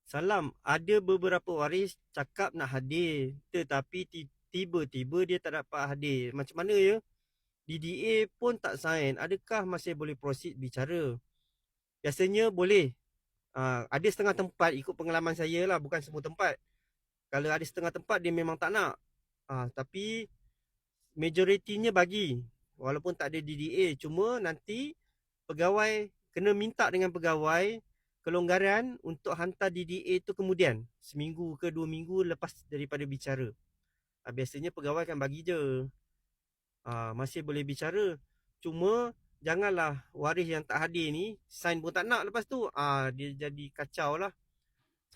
Salam, ada beberapa waris cakap nak hadir, tetapi tiba-tiba dia tak dapat hadir. Macam mana ya? DDA pun tak sign. Adakah masih boleh proceed bicara? Biasanya boleh. Ada setengah tempat ikut pengalaman saya lah, bukan semua tempat. Kalau ada setengah tempat dia memang tak nak. Tapi majoritinya bagi. Walaupun tak ada DDA, cuma nanti pegawai kena minta dengan pegawai kelonggaran untuk hantar DDA tu kemudian, seminggu ke 2 minggu lepas daripada bicara. Biasanya pegawai akan bagi je. Masih boleh bicara. Cuma janganlah waris yang tak hadir ni sign pun tak nak lepas tu. Dia jadi kacau lah.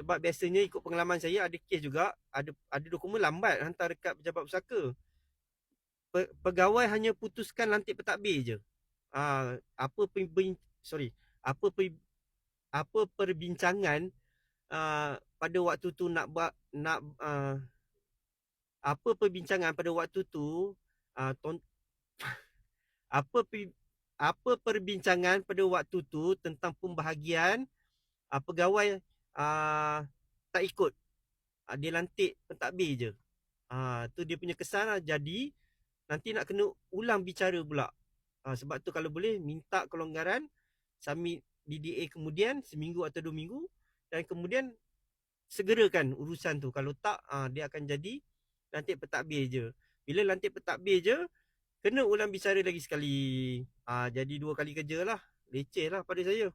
Sebab biasanya ikut pengalaman saya ada kes juga, ada dokumen lambat hantar dekat pejabat pusaka. Pegawai hanya putuskan lantik pentadbir je. Apa sorry, apa apa perbincangan pada waktu tu apa perbincangan pada waktu tu, uh, apa perbincangan pada waktu tu tentang pembahagian, pegawai tak ikut. Dia lantik pentadbir je. Tu dia punya kesan lah. Jadi nanti nak kena ulang bicara pula. Sebab tu kalau boleh minta kelonggaran, submit DDA kemudian seminggu atau 2 minggu, dan kemudian segerakan urusan tu. Kalau tak, dia akan jadi lantik pentadbir je. Bila lantik pentadbir je, kena ulang bicara lagi sekali. Jadi 2 kali kerja lah. Leceh lah pada saya.